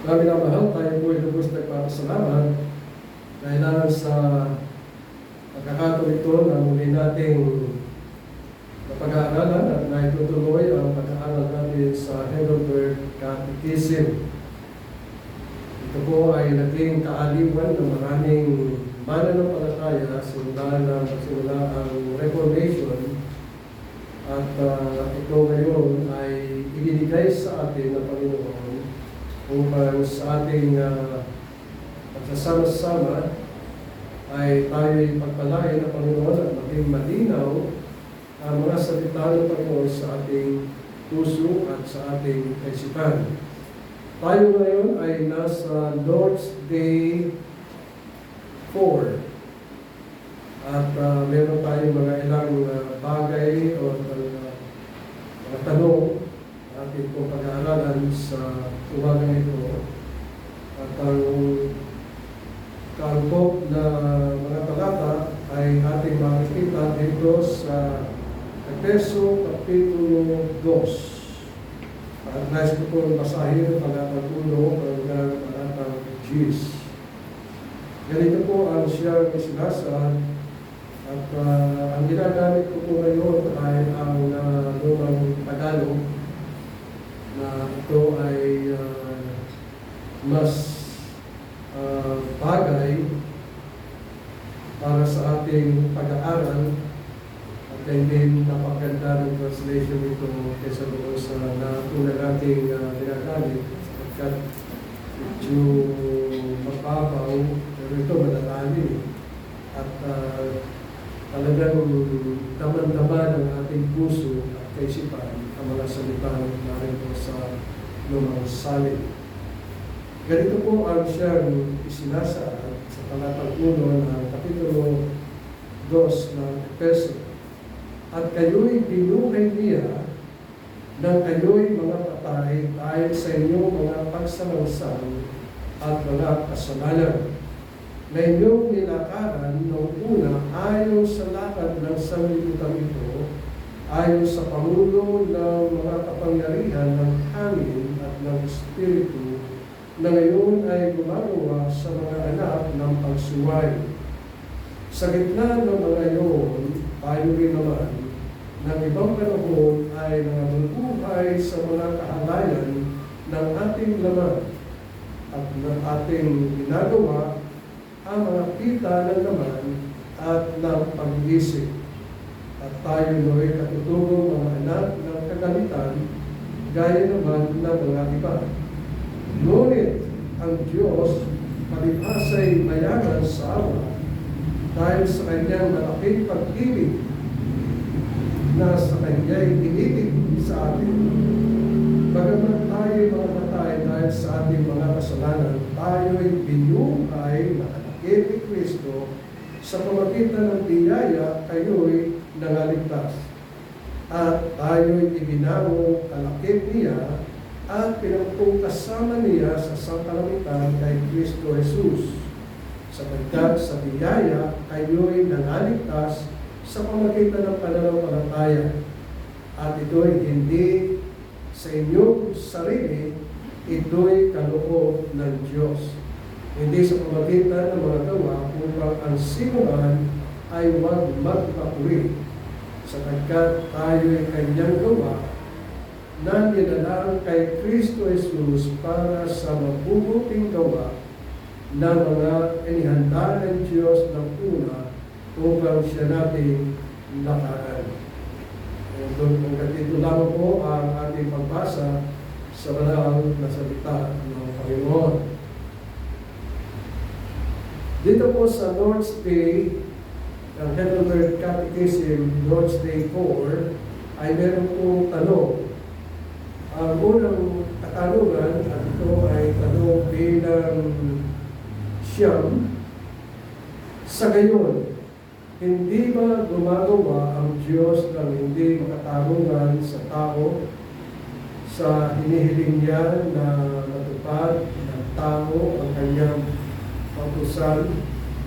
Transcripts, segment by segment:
Mga minamahal, tayo po ay lubos nagpapasalamat dahil sa pagkakataon ito na muli nating napag-aaralan at naitutuloy ang pag-aaral natin sa Heidelberg Catechism. Ito po ay naging kaaliwan ng maraming mananampalataya simula ang Reformation at ito ngayon ay ibinigay sa atin ng Panginoon upang sa ating pagsasama-sama ay tayo'y pagpalain ng Panginoon at maging malinaw ang mga salita ng Panginoon sa ating puso at sa ating kaisipan. Tayo ngayon ay nasa Lord's Day 4 at meron tayong mga ilang bagay o mga tanong ating pong pag-aaralan sa umagang ito. At ang kaangkop na mga talata ay ating makikita dito sa Efeso Kapitulo 2. At nais ko po basahin talatang 1 hanggang talatang 10. Ganito po ang siyang isinasad at ang ginagamit ko po ngayon ay ang lumang Tagalog na ito ay mas bagay para sa ating pag-aaral at hindi napakaganda ng translation ito kaysa doon sa nauna nating ginagamit at medyo mababaw pero ito malalalim at talagang daman-daman ng ating puso at kaisipan ang mga salitang narito sa lumang salin. Ganito po ang siyang isinasaad sa talatang 1 ng Kapitulo 2 ng Efeso. At kayo'y binuhay niya nang kayo'y mga patay dahil sa inyong mga pagsalangsang at mga kasalanan na inyong nilakaran noong una ayon sa lakad ng sanlibutan ito, ayon sa pangulo ng mga kapangyarihan ng hangin at ng Espiritu na ngayon ay gumagawa sa mga anak ng pagsuway. Sa gitna ng mga iyon, tayo rin naman ng ibang panahon ay nangabubuhay sa mga kahalayan ng ating laman at ng ating ginagawa ang mga pita ng laman at ng pag-iisip. At tayo no'y katutubong mga anak ng kagalitan, gaya naman ng mga iba. Ngunit ang Diyos palibhasa'y mayaman sa awa dahil sa kanyang malaking pag-ibig na sa kanya'y inibig sa atin. Bagamat tayo'y mga patay dahil sa ating mga kasalanan, tayo'y binuhay na kalakip ni Kristo sa pamagitan ng biyaya kayo'y nangaligtas. At tayo'y ibinango kalakip niya at pinagpungkasama niya sa sangkalamitan kay Kristo Jesus. Sapagkat sa biyaya kayo'y nangaligtas sa pamagitan ng pananampalataya. At ito'y hindi sa inyong sarili, ito'y kaloob ng Diyos. Hindi sa pamagitan ng mga gawa upang ang sinuman ay huwag magpapuri. Sapagkat tayo'y kanyang gawa na nilalang kay Kristo Jesus para sa mabubuting gawa na mga inihanda ng Diyos ng una upang siya nating lakaran. Hanggang dito lamang po ang ating pagbasa sa banal na salita ng Panginoon. Dito po sa Lord's Day ng Heidelberg Catechism, Lord's Day 4, ay meron pong tanong. Ang unang katanungan, at ito ay tanong bilang siyam, sa gayon, hindi ba gumagawa ang Diyos ng hindi makatarungan sa tao sa hinihiling niya na matupad ng tao ang kanyang pag-usan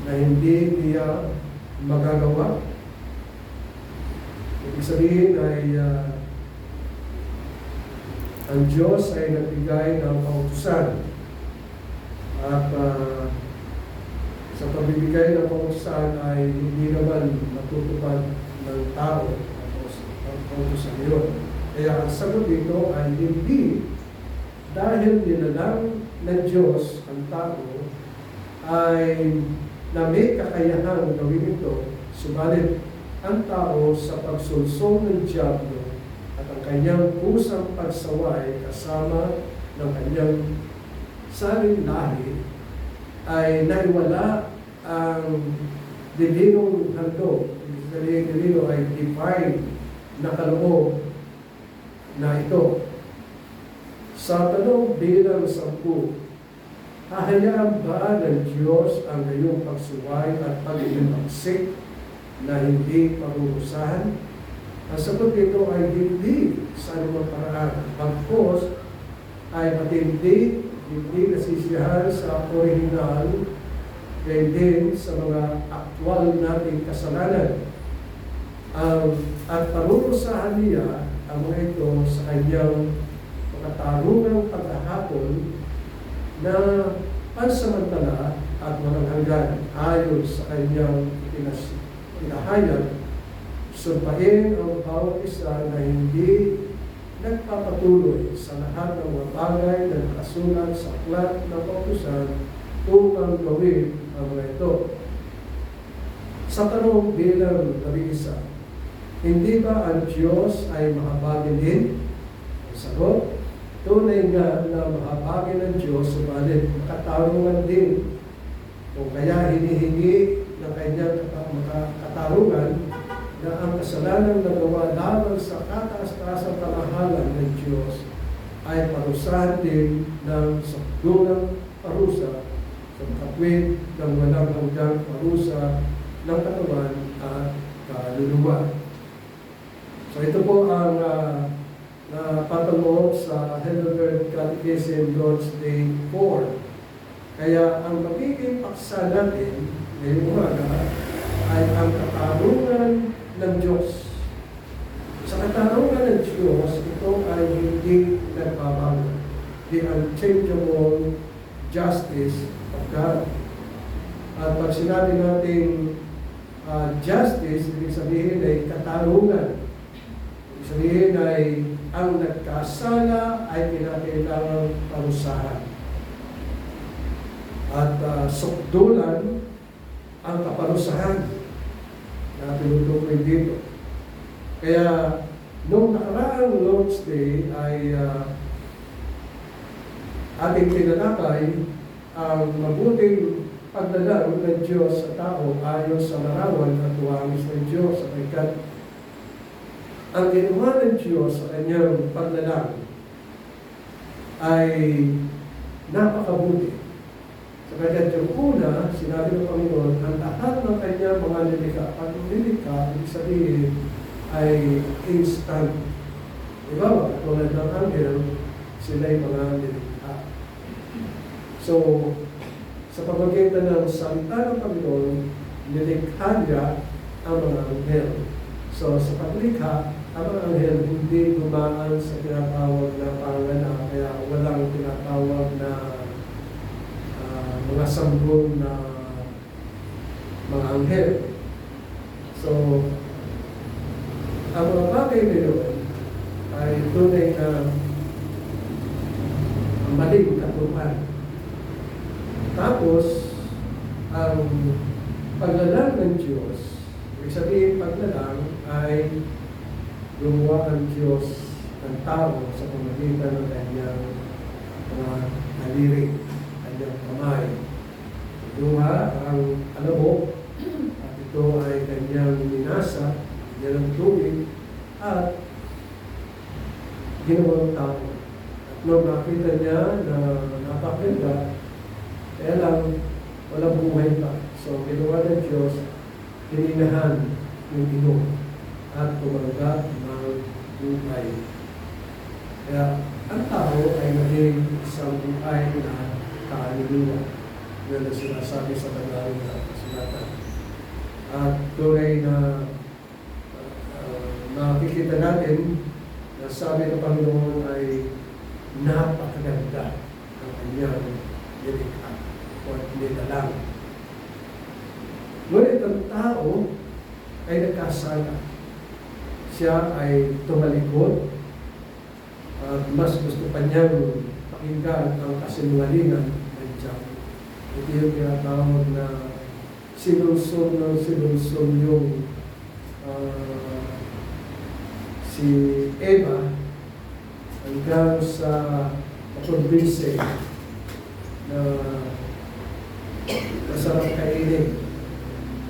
na hindi niya magagawa? Ibig sabihin ay ang Diyos ay nagbigay ng kautusan At sa pagbibigay ng kamustahan ay hindi naman matutupad ng tao ang kautusan yun. Kaya ang sagot dito ay hindi dahil nilalang ng Diyos ang tao ay na may kakayahan gawin ito, subalit ang tao sa pagsulsol ng Diablo at ang kanyang kusang pagsaway kasama ng kanyang saling lahi ay naiwala ang divinong handog. Ibig divino ay divine na kaloob na ito. Sa tanong bilang 10, hahayaan ba ng Diyos ang iyong pagsuway at pag-iimaksik na hindi parurusahan? Ang sagot nito ay hindi sa anumang paraan. Bagkus ay matindi, hindi nasisiyahan sa orihinal, kaya din sa mga aktwal nating kasalanan. At parurusahan niya ang mga ito sa kanyang makatarungang paghahapon na pansamantala at walang hanggan ayon sa kanyang pinahayag, sumpain ang bawat isa na hindi nagpapatuloy sa lahat ng mga bagay na nakasulat sa aklat ng kautusan upang gawin ang mga ito. Sa tanong bilang 11, hindi ba ang Diyos ay mahabagin din? Ang sagot, tunay nga na mahabagin ng Diyos, subalit katarungan din. Kung kaya hinihingi ng kanyang katarungan na ang kasalanang nagawa lamang sa kataas-taasang kamahalan ng Diyos ay parusahan din ng sakdunang parusa sa katwid ng walang hanggang parusa ng katawan at kaluluwa. So ito po ang patungo sa Heidelberg Catechism Lord's Day 4. Kaya ang magiging paksa natin ngayong umaga ay ang katarungan ng Diyos. Sa katarungan ng Diyos, ito ay hindi nagbabago. The unchangeable justice of God. At pag sinabi natin justice, ibig sabihin ay katarungan. Ibig sabihin ay ang nagkasala ay kinakailangang parusahan. At sukdulan ang kaparusahan na tinutukoy dito. Kaya, nung nakaraang Lord's Day ay ating tinalakay ang mabuting pagdalaro ng Diyos sa tao ayon sa larawan at tuwangis ng Diyos sapagkat ang ginawa ng Diyos sa kanyang pagdalaro ay napakabuti. Sapagkat yung una, sinabi ng Panginoon, ang lahat ng kanyang mga nilikha, pag nilikha, ibig sabihin ay instant. Diba? Tulad ng anghel, sila'y mga nilikha. So, sa pamagitan ng salita ng Panginoon, nilikha niya ang mga anghel. So, sa paglikha, ang mga anghel hindi dumaan sa tinatawag na panganak, kaya walang tinatawag na mga sanggol na mga anghel. So, ang mga bagay ngayon ay tunay na maling katupan. Tapos, ang paglalang ng Diyos, ibig sabihin paglalang ay gumawa ang Diyos ng tao sa pamagitan ng kanyang mga daliri, kanyang kamay. Luha ang alabok at ito ay kanyang minasa, ng tubig at ginawang tao. At nung nakita niya na napakaganda, kaya lang walang buhay pa. So, ginawa ng Diyos, hininahan yung inom at tumanggap ng buhay. Kaya ang tao ay naging isang buhay na kaluluwa na sinasabi sa Tagalog na kasulatan. At tunay na makikita natin na sabi ng Panginoon ay napakaganda ng kanyang nilikha. o nilalang. Ngunit ang tao ay nagkasala. Siya ay tumalikod at mas gusto pa niyang pakinggan ang kasinungalingan ng Diyan. Ito yung tinatawag na sinulsol yung si Eva hanggang sa makonbinse na masarap kainin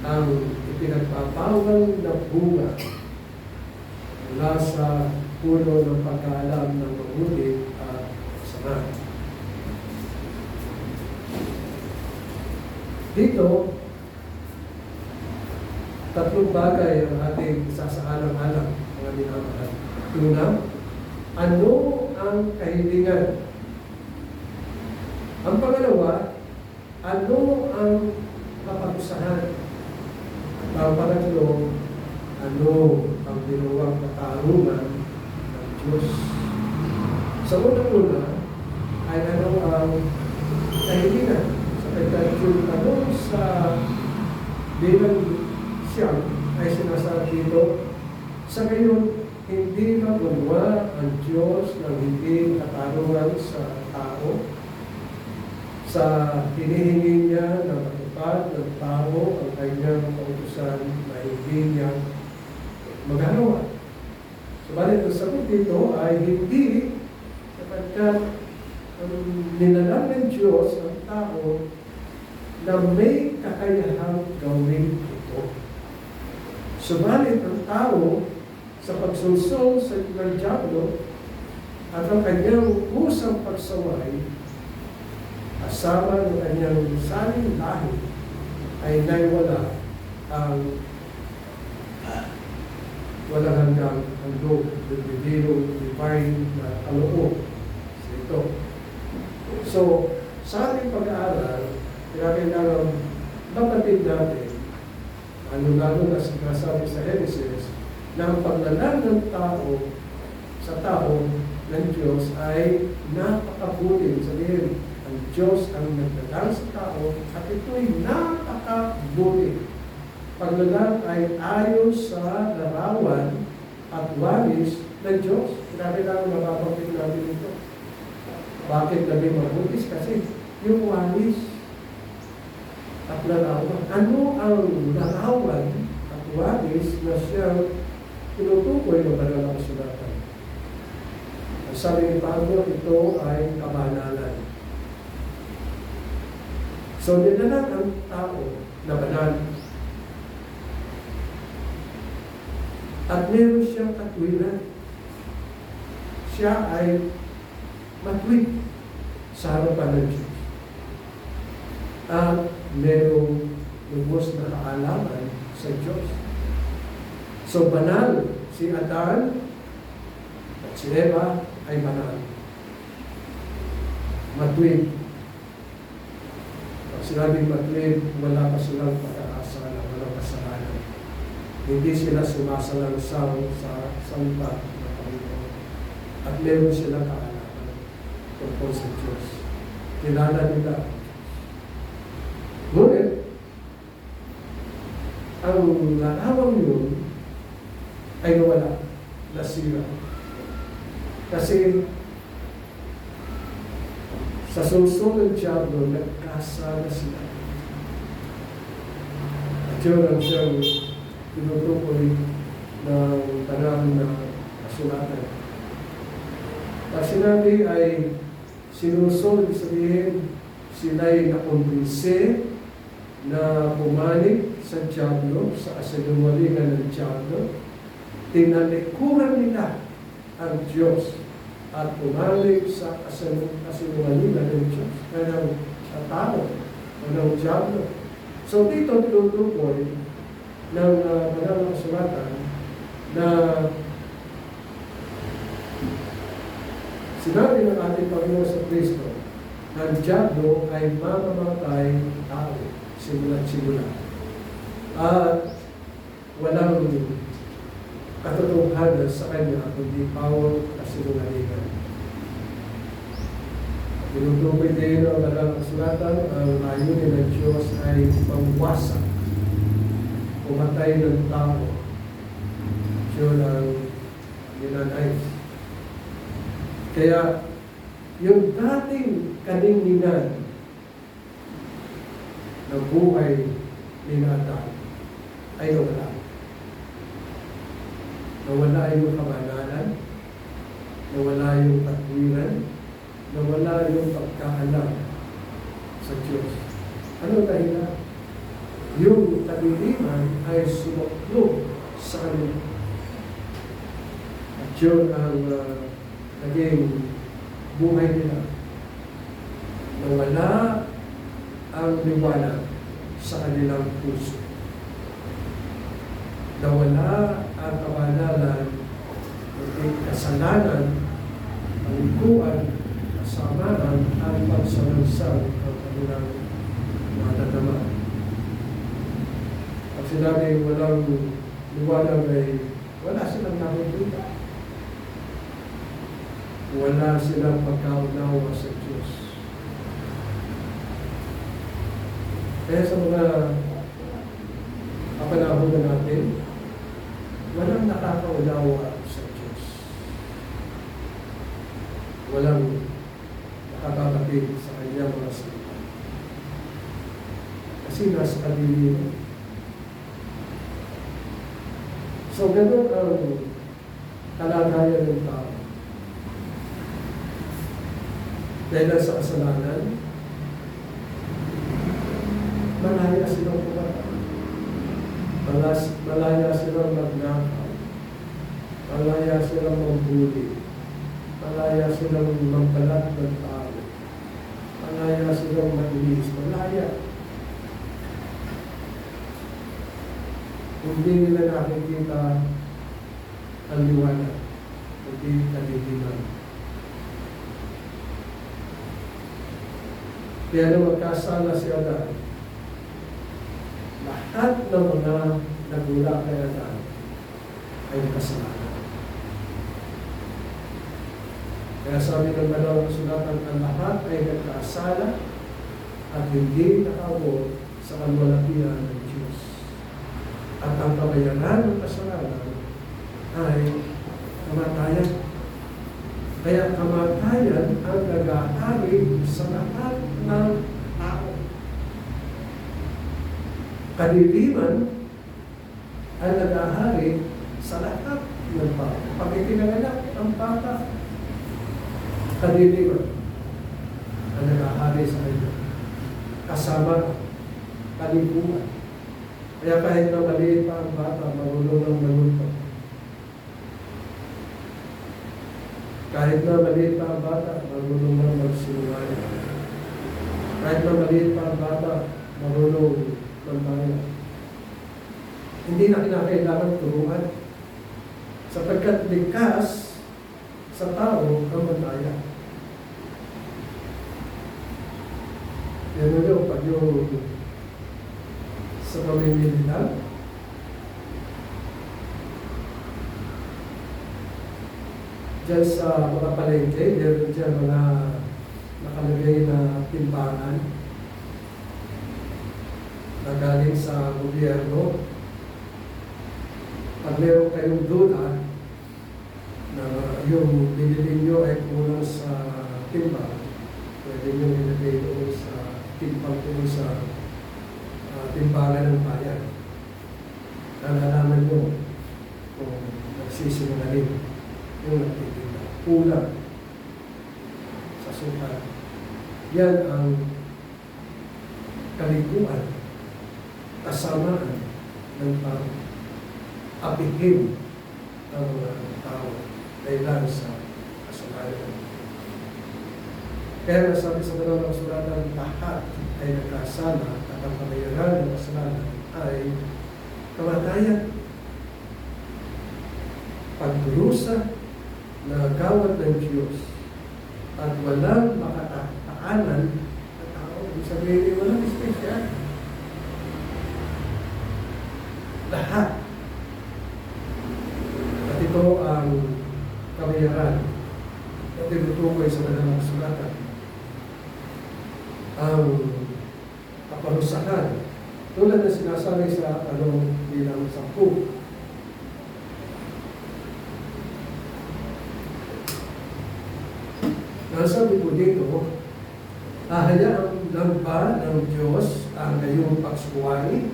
ang ipinagpapawal na bunga mula sa puno ng pagkaalam ng mabuti at masama. Dito, tatlong bagay ang ating sasaalang-alang, mga minamahal. Una, ano ang kahilingan? Ang pangalawa, ano ang kapag-usahan? At ang pangatlo, ano ang ginawang katarungan ng Diyos? Sa unang-una ay ano ang kahilingan? Sapagkat yung tanong sa bilang siyang ay sinasabi dito, sa ngayon, hindi na gumawa ang Diyos ng hindi katarungan sa tao, sa hinihingi niya na matupad ng tao ang kanyang kautusan na hindi niya magagawa. Subalit ang sagot dito ay hindi, sapagkat nilalang ng Diyos ang tao na may kakayahang gawin ito. Subalit ang tao sa pagsulsol sa ng Diablo at ang kanyang kusang pagsaway kasama ng kanyang saling lahi ay naiwala ang walang hanggang handog ng divinong divine na kaloob sa ito. So, sa ating pag-aaral, kailangan mabatid natin, lalo na sinasabi sa Genesis, na ang paglalang ng tao sa tao ng Diyos ay napakabuti. Sabihin, ang Diyos ang naglalang sa tao at ito'y napakabuti. Paglalang ay ayon sa larawan at walis ng Diyos. Kailangan mababanggit natin ito. Bakit naging mabutis? Kasi yung walis at larawan. Ano ang larawan at walis na siyang tinutukoy ng banal na kasulatan? Ang sabi ni Pablo, ito ay kabanalan. So, nilalang ang tao na banal. At meron siyang katwiran. Siya ay matwid sa harapan ng Diyos. At merong lubos na kaalaman sa Diyos. So, banal si Adan at si Eva ay banal. Matwid. Pag sinabing matwid, wala pa silang pag-aasa na walang kasalanan. Hindi sila sumasalansaw sa salita ng Panginoon. At meron silang kaalaman tungkol sa Diyos. Kilala nila. Ngunit, ang larawang yun ay nawala, nasira. Kasi sa sulsol ng Diablo, nagkasala sila. At yun ang siyang tinutukoy ng banal na kasulatan. Pag sinabi ay sinusol, sabihin, sila'y nakumbinse na pumanig sa Diablo, sa kasinungalingan ng Diablo, tinalikuran nila ang Diyos at pumanig sa kasinungalingan ng Diyos, kanyang tao, o ng Diablo. So dito tinutukoy ng banal na kasulatan na sinabi ng ating Panginoon sa Kristo na ang Diablo ay mamamatay tao simula-simula. At walang katotohanan sa kanya kundi pawang kasinungalingan. Tinutukoy din ang Banal na Kasulatan, ang layunin ng Diyos ay pangwasak, pumatay ng tao. Yun ang ninanais. Kaya, yung dating kaninginan ng buhay ni Adam ay nawala. Nawala yung kamanalan, nawala yung katwiran, nawala yung pagkaalam sa Diyos. Ano dahilan? Yung kadiliman ay sumuklog sa kanila. At yun ang naging buhay nila. Nawala ang liwanag sa kanilang puso. Nawala ang kamanalan, ang kasalanan, paliguan, kasamaan, ang pagsalansang ang kanilang madadama. Pag sinabing walang liwanag ay wala silang nakikita. Wala silang pagkaunawa sa Diyos. Kaya sa mga kapanahon na natin, walang nakakaunawa sa Diyos. Walang nakakapatid sa kanyang mga salita. Kasi nasa kadiliman. So, ganun ang kalagayan ng tao. Dahil sa kasalanan, malaya silang pumatay. Malaya silang magnakaw. Malaya silang mambuli. Malaya silang magbalat ng tao. Malaya silang mainis. Malaya. Hindi nila nakikita ang liwanag. Hindi kadiliman. Kaya nung magkasala si Adan, lahat ng mga nagula kay Adan ay kasalanan. Kaya sabi ng Banal na Kasulatan, ang lahat ay nagkasala at hindi nakaabot sa kalwalhatian ng Diyos. At ang kabayaran ng kasalanan ay kamatayan. Kaya kamatayan ang nag-aari sa lahat ng tao. Kadiliman ang nag-aari sa lahat ng tao. Pag itinanganak ang bata, kadiliman ang nag-aari sa kanya. Kasama kalikuan. Kaya kahit na maliit pa ang bata, marunong ng maluto. Kahit na maliit pa ang bata, marunong ng magsinungaling. Kahit na maliit pa ang bata, marunong ng bayan. Hindi na kinakailangan turuan. Sapagkat likas sa tao ang mataya. Yan mo pag yung sa pamimilitan, diyan sa mga palengke, diyan mga nakalagay na timbangan na galing sa gobyerno. Pag meron kayong duda na yung binili nyo ay kulang sa timbang, pwede nyo nilagay doon sa timbang doon sa timbangan ng bayan. Nalalaman nyo kung nagsisinungaling yung nagtitinda. Kulang sa sukat. Yan ang kalikuan, kasamaan ng tao. Apihin ang mga tao dahil sa kasalanan. Kaya nasabi sa Banal na Kasulatan, lahat ay nagkasala at ang kabayaran ng kasalanan ay kamatayan. Pagdurusa na gawad ng Diyos at walang makatakaanan at tao. Ibig sabihin, walang espesyal. Lahat. At ito ang kabayaran na tinutukoy sa Banal na Kasulatan. nasabi sa bilang 10. Nasabi ko dito, hahayaan lang ba ng Diyos ang gayong pagsuway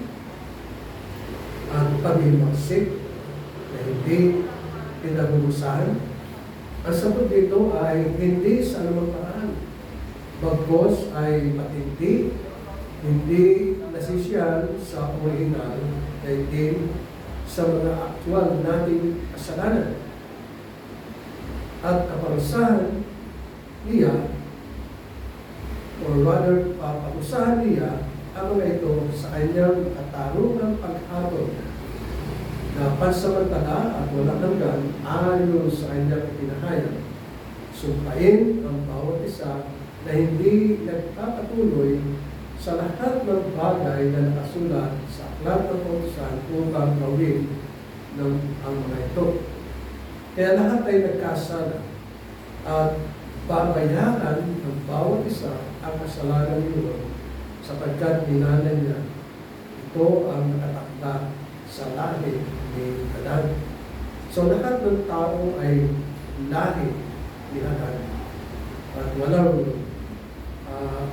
at pag-imaksik na hindi pinag-uusahan? Ang sagot dito ay hindi sa anumang paraan. Bagkos ay matindi, hindi nasisyan sa orihinal, kaya din sa mga aktwal nating kasalanan. At kaparusahan niya, or rather, paparusahan niya ang mga ito sa kanyang katarungang paghatol na pansamantala at walang hanggan ayon sa kanyang pinahayag. Sumpain ang bawat isa na hindi nagpapatuloy sa lahat ng bagay na nakasulat sa aklat ng kautusan upang gawin ng ang mga ito. Kaya lahat ay nagkasala at babayaran ng bawat isa ang kasalanan niyo sapagkat minana niya. Ito ang nakatakda sa lahi ni Adan. So lahat ng tao ay lahi ni Adan. At walang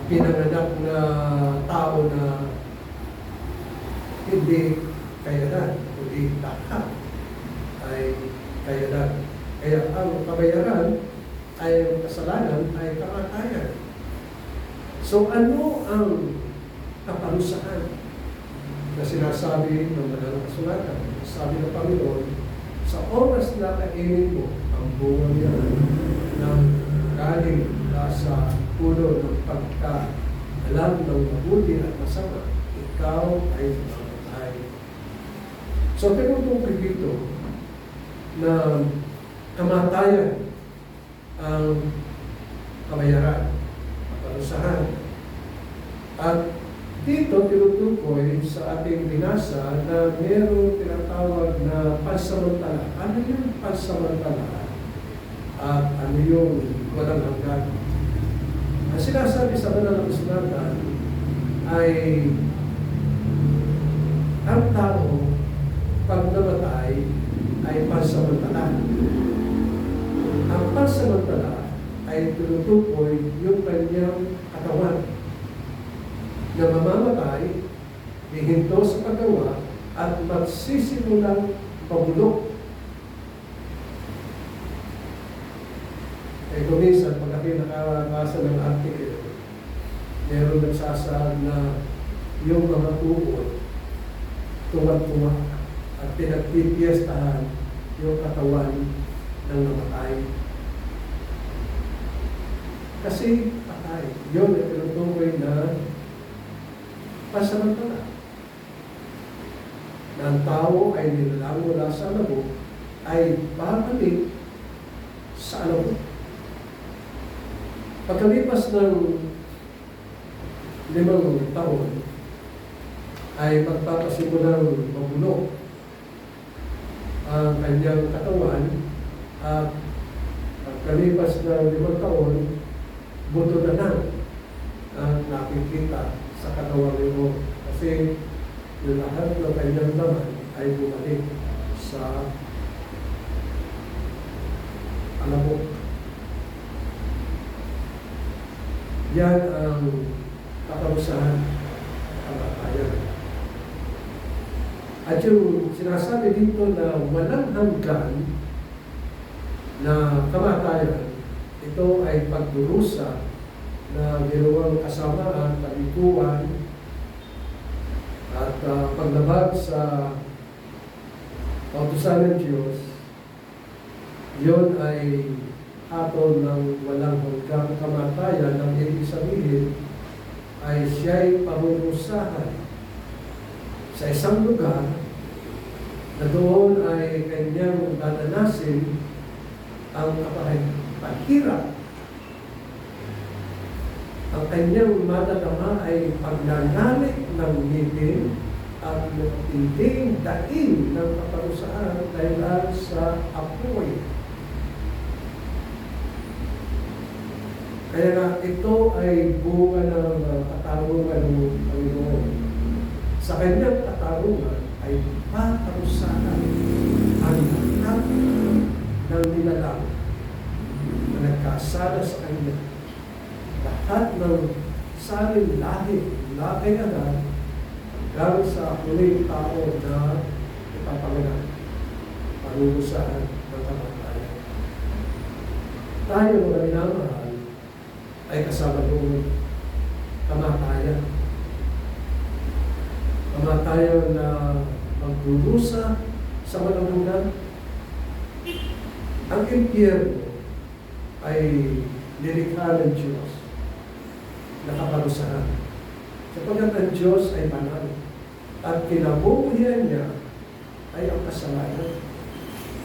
pinanganak na tao na hindi kay Adan, kundi lahat ay kay Adan. Kaya ang kabayaran ay kasalanan ay kamatayan. So ano ang kaparusahan na sinasabi ng Banal na Kasulatan? Sabi ng Panginoon, sa oras na kainin mo ang bunga niya ng galing sa puno ng pagka-alam ng mabuti at masama, ikaw ay mamatay. So tinutukoy dito na kamatayan ang kabayaran, kaparusahan. At dito tinutukoy sa ating binasa na mayroong tinatawag na pansamantala. Ano yung pansamantala? At ano yung walang hanggan? Ang sinasabi sa Banal na Kasulatan ay ang tao pag namatay ay pansamantala. Ang pansamantala ay tinutukoy yung kanyang katawan na mamamatay, hihinto sa paggawa, at magsisimulang pabulok. Kung minsan, pag ako'y nakabasa ng article, meron nagsasabi na yung mga tuhod, tuwa-tuwa at pinagpipiestahan yung katawan ng namatay. Kasi patay. Yun ay tinutukoy na pansamantala. Na ang tao ay nilalang mula sa alabok ay babalik sa alabok. Pagkalipas ng 5 taon, ay magpapasimulang mabulok ang kanyang katawan at pagkalipas ng 5 taon, buto na lang ang nakikita sa katawan nito kasi yung lahat ng kanyang laman ay bumalik sa alabok. Yan ang kaparusahan kamatayan. At yung sinasabi dito na walang hanggan na kamatayan, ito ay pagdurusa na ginawang kasamaan, kalikuan, at paglabag sa kautusan ng Diyos. Yun ay hatol ng walang hanggang kamatayan. Ang ibig sabihin ay siya'y parurusahan sa isang lugar na doon ay kanyang dadanasin ang paghirap. Ang kanyang madadama ay pagnanalik ng ngipin at matinding daing ng kaparusahan dahil sa apoy. Kaya nga ito ay bunga ng katarungan ng Panginoon. Sa kanyang katarungan, katarungan ay paparusahan ang lahat ng nilalang na nagkasala sa kanya. Lahat ng saling lahi, lakayanan, hanggang sa huling tao na ipapanganak, parurusahan ng kamatayan. Tayo mga minamahal ay kasama doon kamatayan. Kamatayan na magdurusa sa walang hanggan. Ang impyerno ay nilikha ng Diyos na kaparusahan. Sapagkat ang Diyos ay banal at kinabubuhian niya ay ang kasalanan.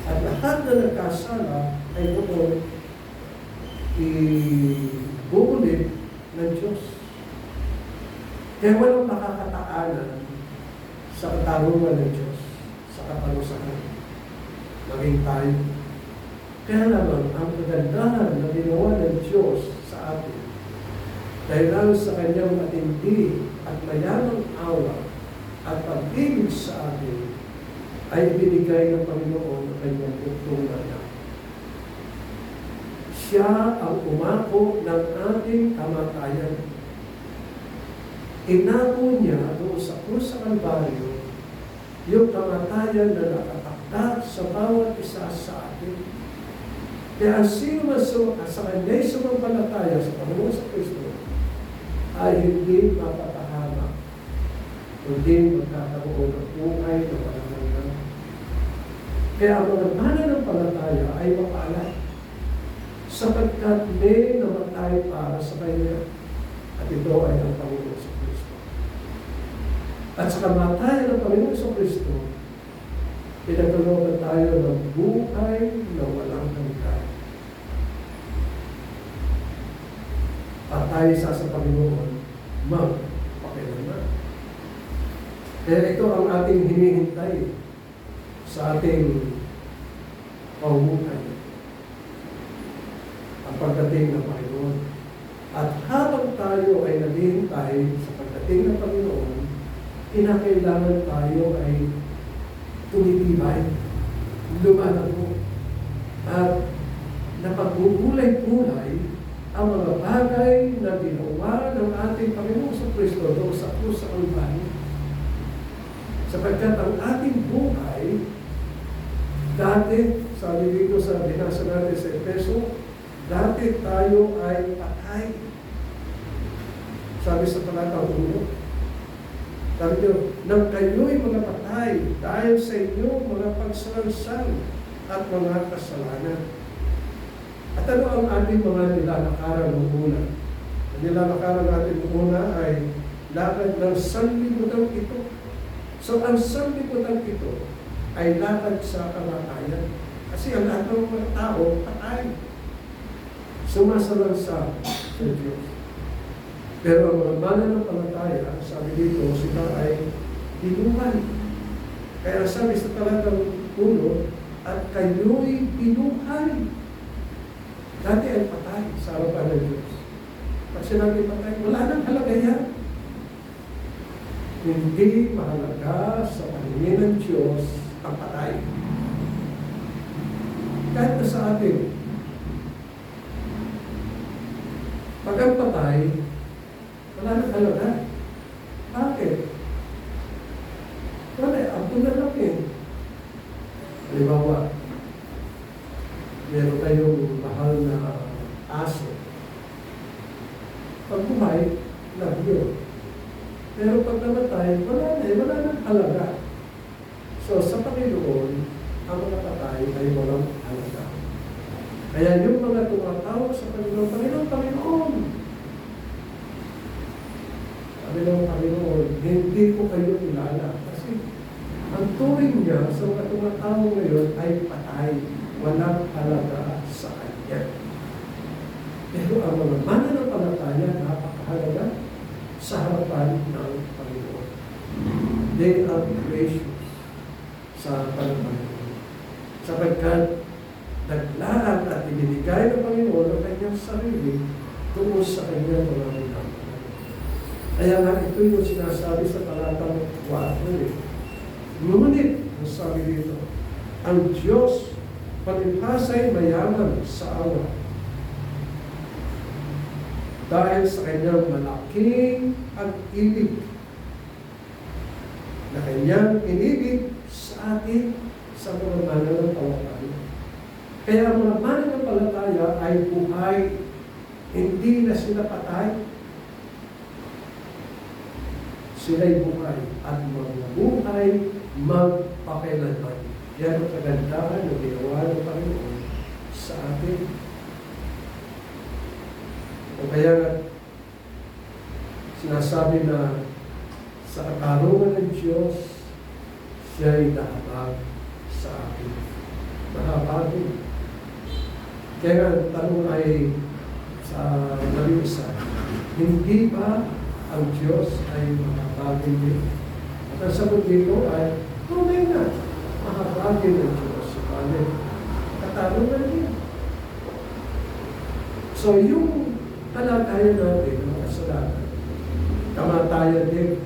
At lahat na nagkasala ay doon ibubulit ng Diyos. Kaya walang makakataanan sa katarungan ng Diyos, sa kaparusahan. Maging tayo. Kaya naman, ang kagandahan na ginawa ng Diyos sa atin, dahil lang sa kanyang matindi at mayamang awa at pag-ibig sa atin, ay binigay ng Panginoon ang kanyang buktong anak. Siya ang umako ng ating kamatayan. Inako niya doon sa krus sa Kalbaryo yung kamatayan na nakatakda sa bawat isa sa atin. Kaya ang sino man sa kanya'y sumampalataya sa Panginoon sa Kristo ay hindi mapapahama, kundi magkakaroon ng buhay na walang hanggan. Kaya ang mga mananampalataya ay mapaalala sapagkat may namatay para sa kanya at ito ay ang Panginoon sa Kristo. At sa kamatayan ng Panginoon sa Kristo, pinagkalooban tayo ng buhay na walang hanggan. Patay sa Panginoon, magpakailanman. Kaya ito ang ating hinihintay sa ating pamumuhay. Ang pagdating ng Panginoon. At habang tayo ay naghihintay sa pagdating ng Panginoon, kinakailangan tayo ay tumitibay, lumalago, at napagbubulay-bulay ang mga bagay na ginawa ng ating Panginoon sa Kristo doon sa krus sa Kalbaryo. Sapagkat ang ating buhay, dati, sabi dito sa binasa natin sa Efeso, dati tayo ay patay. Sabi sa talatang 1, sabi niyo, nang kayo'y mga patay dahil sa inyong mga pagsalansal at mga kasalanan. At ano ang ating mga nilalakaran ng una? Ang nilalakaran natin ng una ay lakad ng sanlibutan ito. So ang sanlibutan ito ay lakad sa kamatayan. Kasi ang lahat ng mga tao patay. Sumasalansa sa Diyos. Pero ang mga mananampalataya, sabi dito, sila ay binuhay. Kaya sabi sa talatang 1, at kayo'y binuhay. Dati ay patay sa harapan ng Diyos. Pag sinabi patay, wala nang halaga yan. Hindi mahalaga sa paningin ng Diyos ang patay. Kahit na sa atin, pag ang patay, wala nang halaga. Bakit? Wala, abdo na lang eh. Halimbawa, meron kayong mahal na aso. Pag buhay, love yun. Pero pag namatay, wala nang halaga. So, sa Panginoon, ang mga patay ay walang halaga. Kaya yung mga tumatawag sa Panginoon, Panginoon, sabi ng Panginoon, hindi ko kayo kilala. Kasi ang turing niya sa mga tumatawag ngayon ay patay. Walang halaga sa Kanya. Pero ang mga mananampalataya, napakahalaga sa harapan ng Panginoon. They are precious sa harapan ng Panginoon. Sapagkat naglaan at ibinigay ng Panginoon ang kanyang sarili tungkol sa kanyang mga minamahal. Kaya nga ito yung sinasabi sa talatang 4. Ngunit, ang sabi dito, ang Diyos palibhasa'y mayaman sa awa dahil sa kanyang malaking pag-ibig na kanyang inibig sa atin sa mga mananampalataya. Kaya ang mga mananampalataya ay buhay, hindi na sila patay. Sila'y buhay at mabubuhay magpakailanman. Yan ang kagandahan na ginawa ng Panginoon sa atin. O kaya sinasabi na sa katarungan ng Diyos, siya'y nahabag sa atin. Nahabagin. Kaya ang tanong ay sa labing isa, hindi ba ang Diyos ay mahabagin din? At ang sagot dito ay, tunay na, mahabagin ng Diyos. Subalit, katarungan din. So yung talatayan natin ng kasalanan, kamatayan din.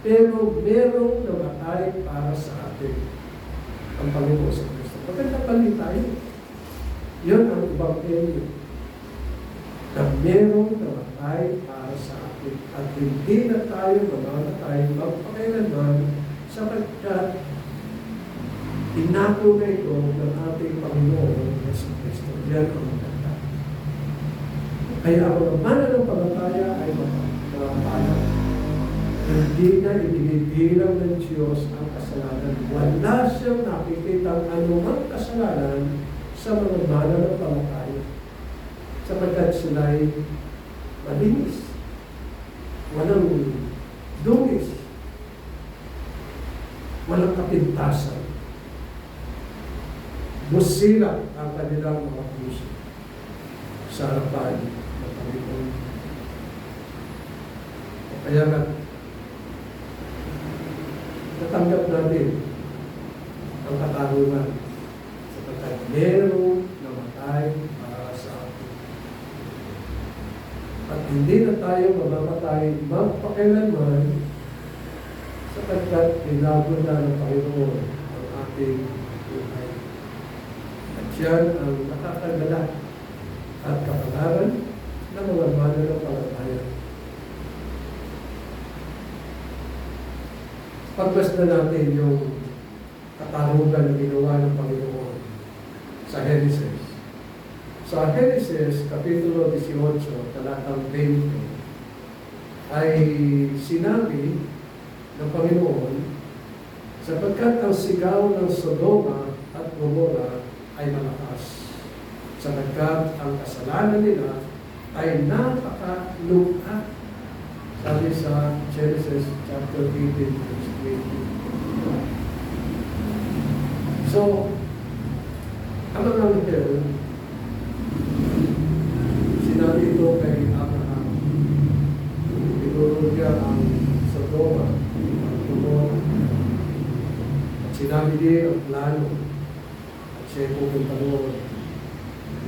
Pero merong namatay para sa atin. Ang Panginoon sa Kristo. Maganda balita yun. Yun ang ebanghelyo. Na merong namatay para sa atin. At hindi na tayo mamamatay magpakailanman sapagkat inako na ito ng ating Panginoon sa Kristo. Yan ang maganda. Kaya ang mananampalataya ay mapapala. Hindi na ibinibilang ng Diyos ang kasalanan. Wala siyang nakikitang anumang kasalanan sa mga mananampalataya. Sapagkat sila'y malinis. Walang dungis. Walang kapintasan. Musila ang kanilang mga puso sa harapan ng Panginoon. Kaya nga, natanggap natin ang katarungan sapagkat merong namatay para sa atin. At hindi na tayo mamamatay magpakailanman sapagkat binago na ng Panginoon ang ating buhay. At yan ang nakakagala at kapalaran ng mga mananampalataya. Pagbasta natin yung katarungan na ginawa ng Panginoon sa Genesis. Sa Genesis, Kapitulo 18, talatang 20, ay sinabi ng Panginoon, sapagkat ang sigaw ng Sodoma at Gomora ay malakas, sapagkat ang kasalanan nila ay napakalungkat. Sabi sa Genesis chapter 18, verse 20. So, ang mga anghel, sinabi ito kay Abraham. Tinuro niya ang Sodoma, ang Gomora. At sinabi din ang plano. At siya pupunta doon.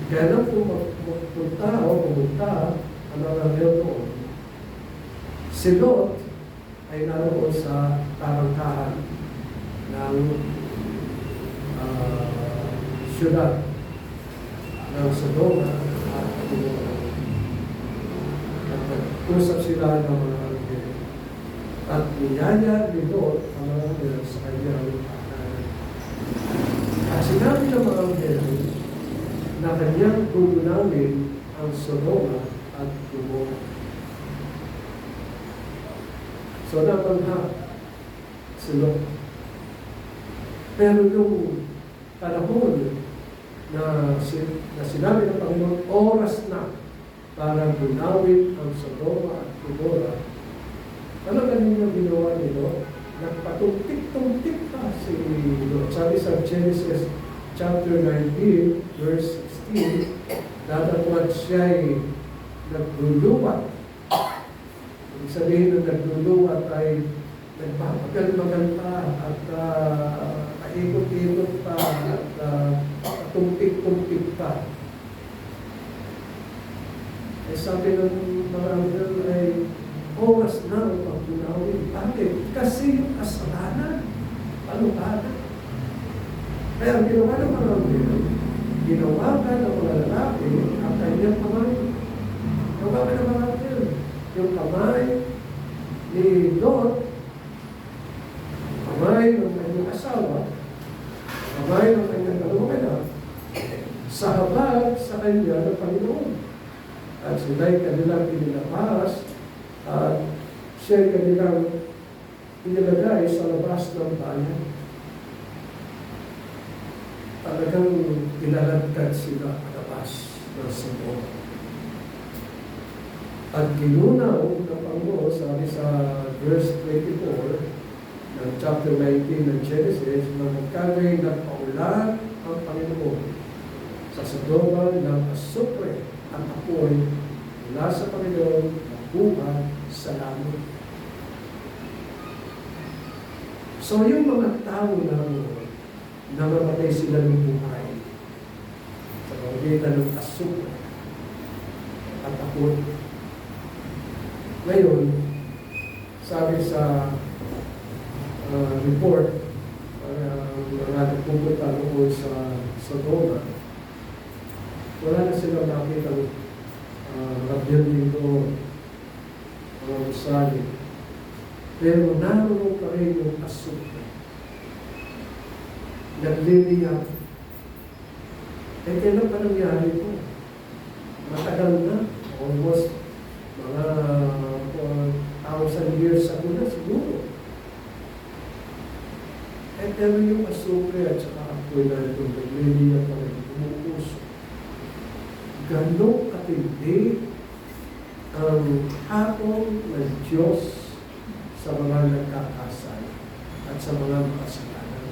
Kaya nang pumunta ang mga anghel doon, si Lot ay naroon sa tarangkahan ng syudad ng Sodoma at Gomora. At nag-usap sila ng mga anghel. At niyaya ni Lot ang mga anghel sa kanyang tahanan. At sinabi ng mga anghel na kanyang tutunawin ang Sodoma at Gomora. So, napangha si Lot. Pero yung panahon na sinabi ng Panginoon, oras na para gunawin ang Sodoma at Gomora. Ano kanina ginawa ni Lot? Nagpatumpik-tumpik pa si Lot. Sabi sa Genesis chapter 19, verse 16, datapwat siya'y nagluluwat. Ibig sabihin na nagluluwat ay nagpapagal-magal pa at paikot-ikot pa at tumpik-tumpik pa. Ay sabi ng mga anghel ay oras na ang pagtunawin. Bakit? Kasi yung kasalanan Palukada. Kaya ang ginawa ng mga anghel, ginawagan ng mga lalaki ang kanyang kamay. Ginawagan ng mga anghel. Yung kamay ni Lot, kamay ng kanyang asawa, kamay ng kanyang dalawang anak, sa habag sa kanya ng Panginoon. At sila'y kanilang inilabas at siya'y kanilang inilagay sa labas ng bayan. Talagang ilalagkad sila palabas ng Sodom. At ginunaw ng Panginoon, sabi sa verse 24 ng chapter 19 ng Genesis, na magkagay nagpaulan ang Panginoon sa Sodoma ng asupre at apoy mula sa Panginoon na buhat sa langit. So yung mga tao na namamatay sila ng buhay sa pamamagitan ng asupre at apoy. Ngayon, sabi sa report, mga nagpupunta noon sa Sodoma, wala na silang nakita ng rabyan dito, mga musali. Pero naroon pa rin yung asupre. Nagliliyak. Eh, kailan pa nangyari ito? Matagal na. Almost mga 1,000 years ago na siguro. Eh, pero yung asupre at saka apoy na ito, nagliliyak pa rin, umuuso. Ganong katindi ang hatong ng Diyos sa mga nagkakasal at sa mga makasalanan.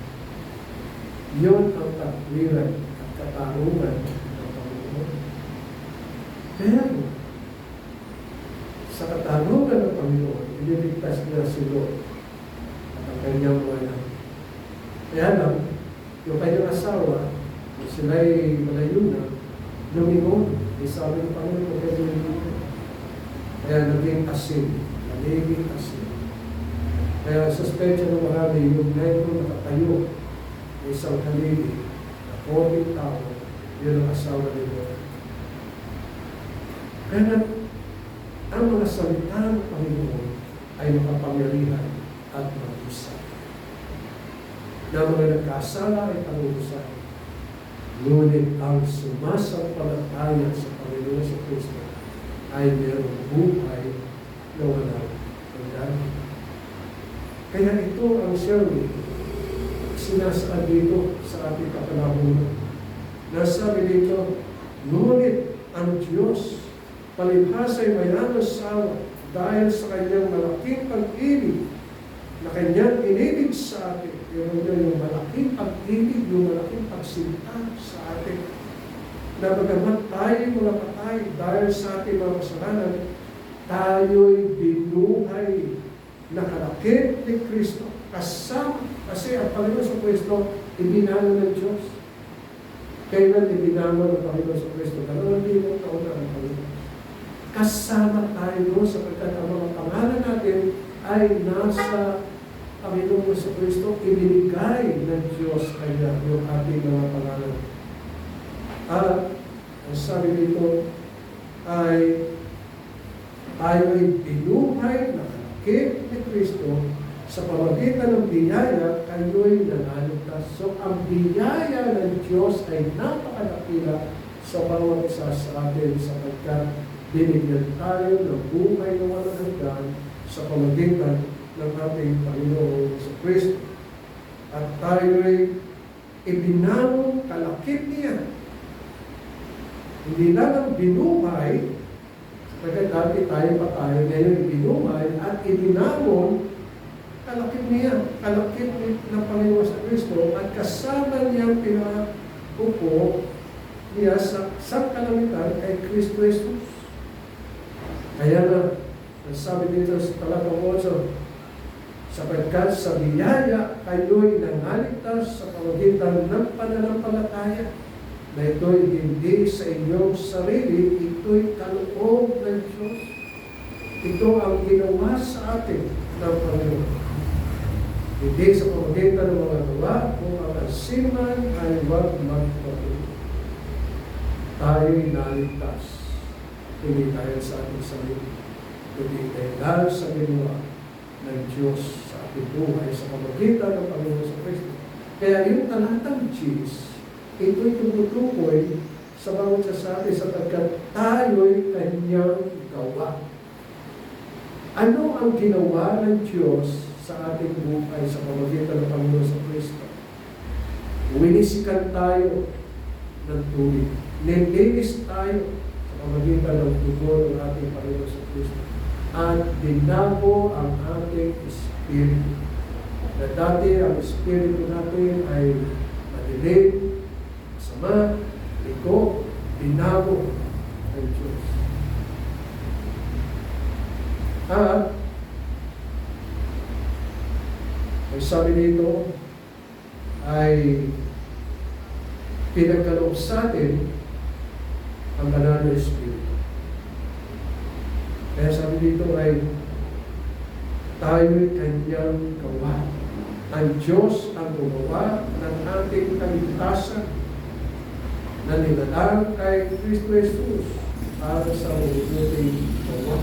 Yun ang katwiran at katarungan ng Panginoon. Pero, sa katarungan ng Panginoon, ililigtas niya si Lot at ang kanyang mga anak. Kaya lang, yung kanyang asawa, sila'y malayo na, lumingon, sabi ng Panginoon, kaya naging asin, naging asin. Kaya suspension ng marami, yung negro nakatayo ng isang halili, na 40 tao, yun ang asawa nila. Kaya ang mga salita ng Panginoon ay makapangyarihan at mahusay. Na mga nagkasala ay pangusay. Ngunit ang sumasampalataya sa Panginoon sa Kristo ay mayroong buhay na walang hanggan. Kaya ito ang surely sinasaad dito sa ating kapanahunan. Nasabi dito, ngunit ang Diyos palibhas ay mayroong asawa dahil sa kanyang malaking pag-ibig na kanyang inibig sa atin. Yung malaking pag-ibig, yung malaking pagsinta sa atin. Na bagamat tayo mga patay dahil sa ating mga kasalanan, tayo'y binuhay na kalakip ni Kristo. Kasama, kasi ang Panginoon sa Kristo, ibinalo ng Diyos. Kailan ibinalo ng Panginoon sa Kristo? 2,000 taon na ang Panginoon. Kasama tayo sapagkat ang mga pangalan natin ay nasa Panginoon sa Kristo, ibinigay ng Diyos kanya yung ating mga pangalan. At ang sabi dito ay tayo ay binuhay na kalakip ni Kristo sa pamagitan ng biyaya, kayo'y nangaligtas. So ang biyaya ng Diyos ay napakalakila sa bawat isa sa atin sapagkat binigyan tayo ng buhay na walang hanggan sa pamagitan ng ating Panginoon sa Kristo. At tayo'y ibinawang kalakip niya. Hindi lang binuhay, sapagkat dati tayo patay, ngayon binuhay at ibinawang kalakip niya, kalakip ng Panginoon sa Kristo at kasama niyang pinaupo niya sa kalamitan kay Kristo Jesus. Kaya na, sabi dito sa talatang 8, sapagkat sa biyaya kayo'y nangaligtas sa pamagitan ng pananampalataya na ito'y hindi sa inyong sarili, ito'y kaloob ng Diyos. Ito ang ginawa sa atin ng Panginoon. Hindi sa pamagitan ng mga gawa, kung ang asiman ay huwag magpatuloy. Tayo'y naligtas. Hindi dahil sa ating sarili, kundi dahil sa ginawa ng Diyos sa ating buhay sa pamagitan ng Panginoon sa Kristo. Kaya yung talatang Diyos, ito'y tumutukoy sa bawat isa sa atin sapagkat tayo'y kanyang gawa. Ano ang ginawa ng Diyos sa ating buhay sa pamagitan ng Panginoon sa Kristo? Winisikan tayo ng tubig. Nilinis tayo sa pamagitan ng dugo ng ating Panginoon sa Kristo. At dinago ang ating espiritu. Na dati ang espiritu natin ay madilim, masama, liko, dinago ng Diyos. At ang sabi dito ay pinagkaloob sa atin ang banal na Espiritu. Kaya sabi dito ay tayo'y kanyang gawa. Ang Diyos ang gumawa ng ating kaligtasan na nilalang kay Kristo Jesus para sa mabubuting gawa.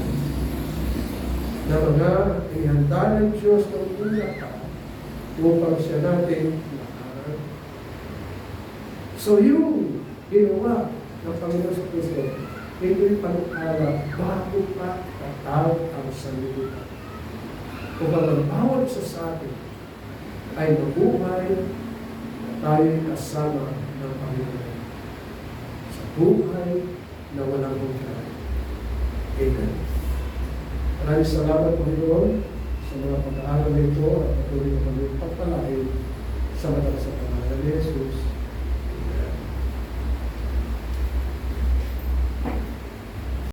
Na mga ihanda ng Diyos ng una pa upang siya natin lakaran. So yung ginawa ng Panginoon sa Kristo, ito'y panukala bago pa katawag ang sanlibutan. Kung ang bawat isa sa atin ay mabuhay na tayo'y kasama ng Panginoon sa buhay na walang hanggan. Amen. Maraming salamat, Panginoon, sa mga pag-aaral nito at patuloy na kami pagpalain sa matalas sa pangalan ni Jesus.